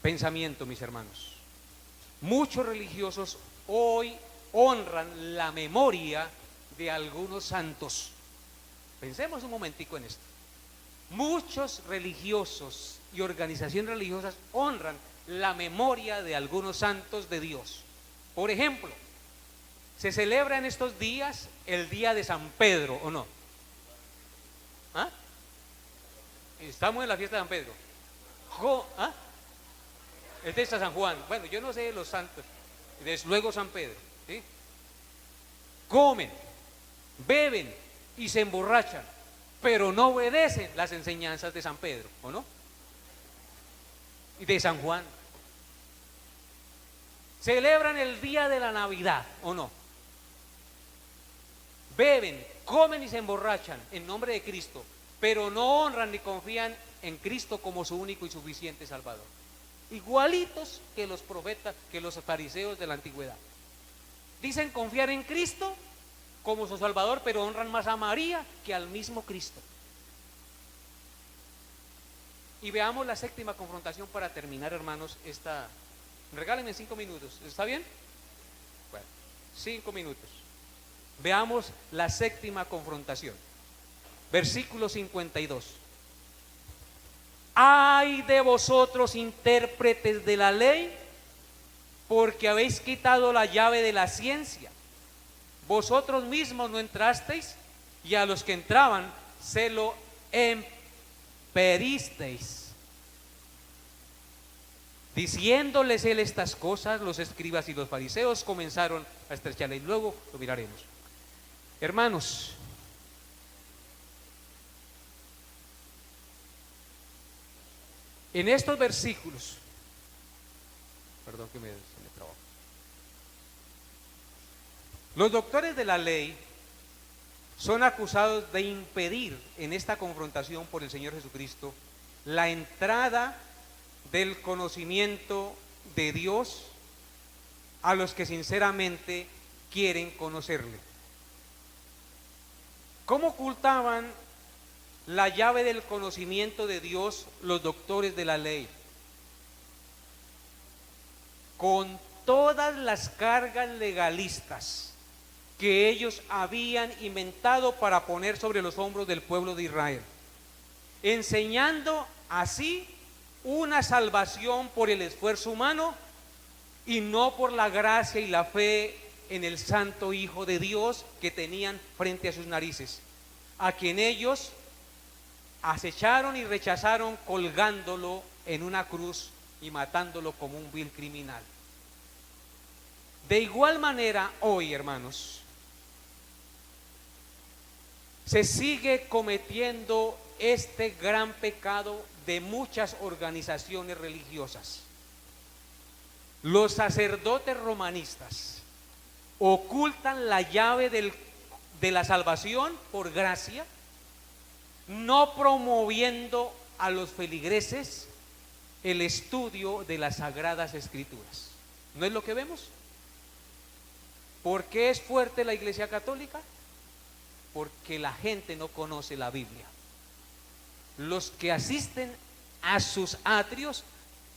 Pensamiento, mis hermanos. Muchos religiosos hoy honran la memoria de algunos santos. Pensemos un momentico en esto. Muchos religiosos y organizaciones religiosas honran la memoria de algunos santos de Dios. Por ejemplo, se celebra en estos días el día de San Pedro, ¿o no? ¿Ah? Estamos en la fiesta de San Pedro. ¿Ah? Este es San Juan. Bueno, yo no sé de los santos. Desde luego San Pedro, ¿sí? Comen, beben y se emborrachan, pero no obedecen las enseñanzas de San Pedro, ¿o no? Y de San Juan. Celebran el día de la Navidad, ¿o no? Beben, comen y se emborrachan en nombre de Cristo, pero no honran ni confían en Cristo como su único y suficiente Salvador. Igualitos que los profetas, que los fariseos de la antigüedad. Dicen confiar en Cristo como su Salvador, pero honran más a María que al mismo Cristo. Y veamos la séptima confrontación para terminar, hermanos, regálenme 5 minutos, ¿está bien? Bueno, 5 minutos. Veamos la séptima confrontación. Versículo 52. Ay de vosotros, intérpretes de la ley, porque habéis quitado la llave de la ciencia. Vosotros mismos no entrasteis, y a los que entraban se lo impedisteis. Diciéndoles él estas cosas, los escribas y los fariseos comenzaron a estrecharle, y luego lo miraremos. Hermanos, en estos versículos, perdón que se me trabó. Los doctores de la ley son acusados de impedir en esta confrontación por el Señor Jesucristo la entrada del conocimiento de Dios a los que sinceramente quieren conocerle. ¿Cómo ocultaban la llave del conocimiento de Dios los doctores de la ley? Con todas las cargas legalistas que ellos habían inventado para poner sobre los hombros del pueblo de Israel, enseñando así una salvación por el esfuerzo humano y no por la gracia y la fe en el santo Hijo de Dios que tenían frente a sus narices, a quien ellos acecharon y rechazaron colgándolo en una cruz y matándolo como un vil criminal. De igual manera, hoy, hermanos, se sigue cometiendo este gran pecado de muchas organizaciones religiosas. Los sacerdotes romanistas ocultan la llave de la salvación por gracia, no promoviendo a los feligreses el estudio de las Sagradas Escrituras. ¿No es lo que vemos? ¿Por qué es fuerte la Iglesia Católica? Porque la gente no conoce la Biblia. Los que asisten a sus atrios,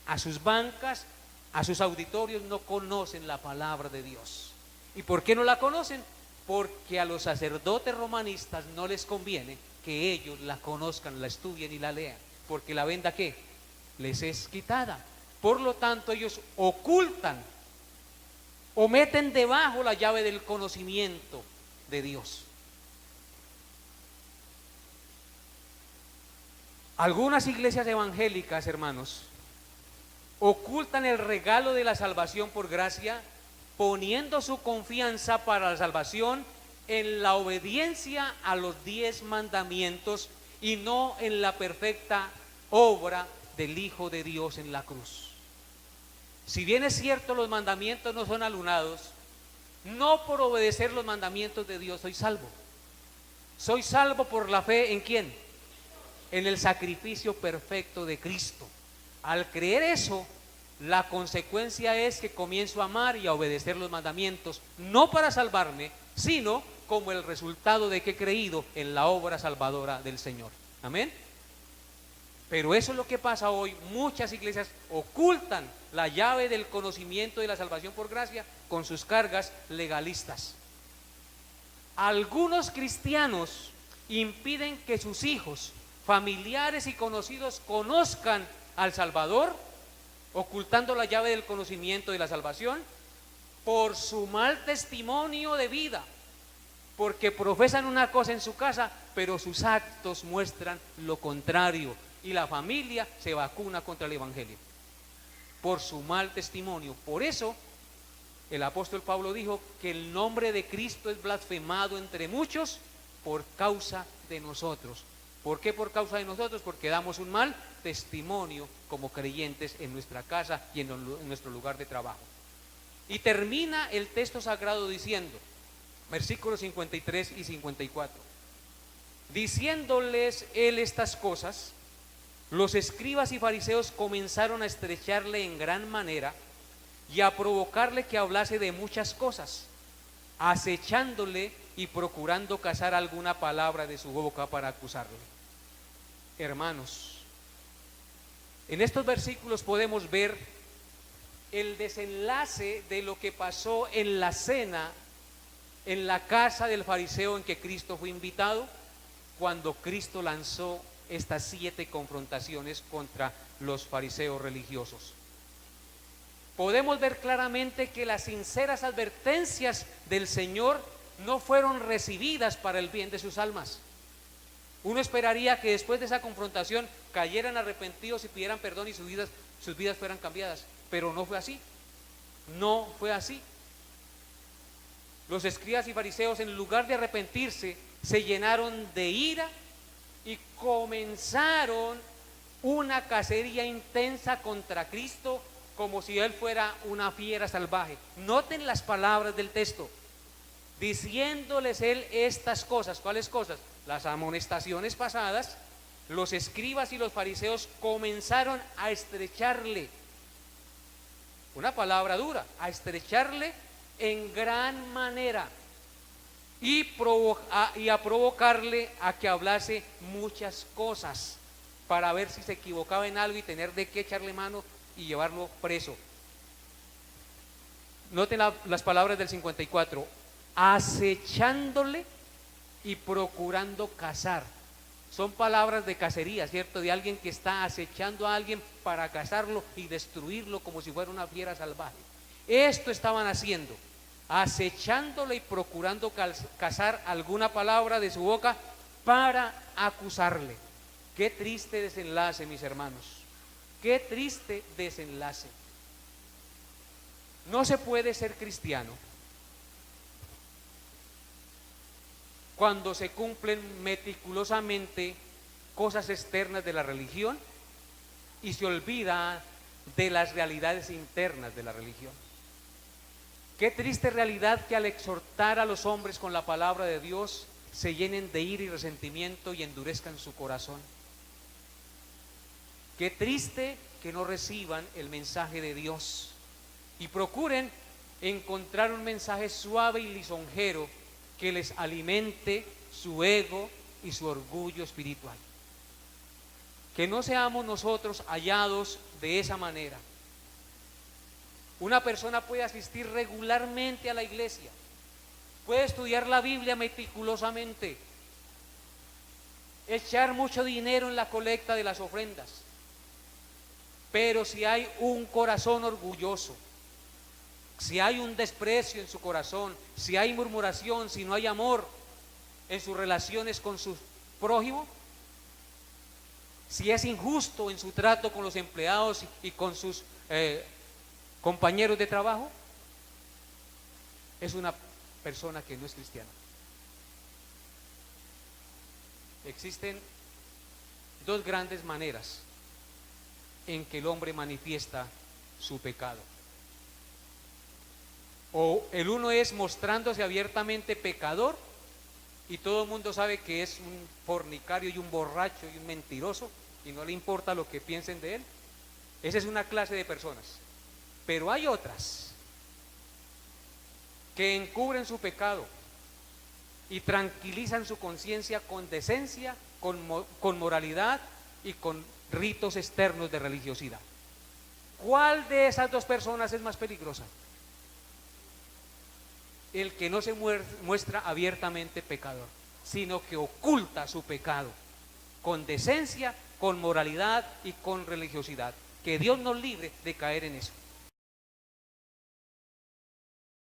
a sus bancas, a sus auditorios, no conocen la palabra de Dios. ¿Y por qué no la conocen? Porque a los sacerdotes romanistas no les conviene que ellos la conozcan, la estudien y la lean, porque la venda ¿qué? Les es quitada. Por lo tanto, ellos ocultan o meten debajo la llave del conocimiento de Dios. Algunas iglesias evangélicas, hermanos, ocultan el regalo de la salvación por gracia, poniendo su confianza para la salvación en la obediencia a los 10 mandamientos y no en la perfecta obra del Hijo de Dios en la cruz. Si bien es cierto, los mandamientos no son anulados, no por obedecer los mandamientos de Dios soy salvo. Soy salvo por la fe ¿en quién? En el sacrificio perfecto de Cristo. Al creer eso, la consecuencia es que comienzo a amar y a obedecer los mandamientos, no para salvarme, sino como el resultado de que he creído en la obra salvadora del Señor. Amén. Pero eso es lo que pasa hoy. Muchas iglesias ocultan la llave del conocimiento de la salvación por gracia con sus cargas legalistas. Algunos cristianos impiden que sus hijos, familiares y conocidos conozcan al Salvador, ocultando la llave del conocimiento de la salvación por su mal testimonio de vida, porque profesan una cosa en su casa, pero sus actos muestran lo contrario, y la familia se vacuna contra el evangelio por su mal testimonio. Por eso el apóstol Pablo dijo que el nombre de Cristo es blasfemado entre muchos por causa de nosotros. ¿Por qué por causa de nosotros? Porque damos un mal testimonio como creyentes en nuestra casa y en nuestro lugar de trabajo. Y termina el texto sagrado diciendo, versículos 53 y 54, diciéndoles él estas cosas, los escribas y fariseos comenzaron a estrecharle en gran manera y a provocarle que hablase de muchas cosas, acechándole y procurando cazar alguna palabra de su boca para acusarle. Hermanos, En estos versículos podemos ver el desenlace de lo que pasó en la cena, en la casa del fariseo en que Cristo fue invitado, cuando Cristo lanzó estas 7 confrontaciones contra los fariseos religiosos. Podemos ver claramente que las sinceras advertencias del Señor no fueron recibidas para el bien de sus almas. Uno esperaría que después de esa confrontación cayeran arrepentidos y pidieran perdón y sus vidas fueran cambiadas, pero no fue así. No fue así. Los escribas y fariseos, en lugar de arrepentirse, se llenaron de ira y comenzaron una cacería intensa contra Cristo, como si él fuera una fiera salvaje. Noten las palabras del texto, diciéndoles él estas cosas. ¿Cuáles cosas? Las amonestaciones pasadas. Los escribas y los fariseos comenzaron a estrecharle, una palabra dura, a estrecharle en gran manera y a provocarle a que hablase muchas cosas para ver si se equivocaba en algo y tener de qué echarle mano y llevarlo preso. Noten las palabras del 54, acechándole y procurando cazar. Son palabras de cacería, ¿cierto? De alguien que está acechando a alguien para cazarlo y destruirlo como si fuera una fiera salvaje. Esto estaban haciendo, acechándole y procurando cazar alguna palabra de su boca para acusarle. Qué triste desenlace, mis hermanos. Qué triste desenlace. No se puede ser cristiano cuando se cumplen meticulosamente cosas externas de la religión y se olvida de las realidades internas de la religión. Qué triste realidad que al exhortar a los hombres con la palabra de Dios se llenen de ira y resentimiento y endurezcan su corazón. Qué triste que no reciban el mensaje de Dios y procuren encontrar un mensaje suave y lisonjero que les alimente su ego y su orgullo espiritual. Que no seamos nosotros hallados de esa manera. Una persona puede asistir regularmente a la iglesia, puede estudiar la Biblia meticulosamente, echar mucho dinero en la colecta de las ofrendas, pero si hay un corazón orgulloso, si hay un desprecio en su corazón, si hay murmuración, si no hay amor en sus relaciones con su prójimo, si es injusto en su trato con los empleados y con sus compañeros de trabajo, es una persona que no es cristiana. Existen 2 grandes maneras en que el hombre manifiesta su pecado. O el uno es mostrándose abiertamente pecador y todo el mundo sabe que es un fornicario y un borracho y un mentiroso y no le importa lo que piensen de él. Esa es una clase de personas. Pero hay otras que encubren su pecado y tranquilizan su conciencia con decencia, con moralidad y con ritos externos de religiosidad. ¿Cuál de esas 2 personas es más peligrosa? El que no se muestra abiertamente pecador, sino que oculta su pecado con decencia, con moralidad y con religiosidad. Que Dios nos libre de caer en eso.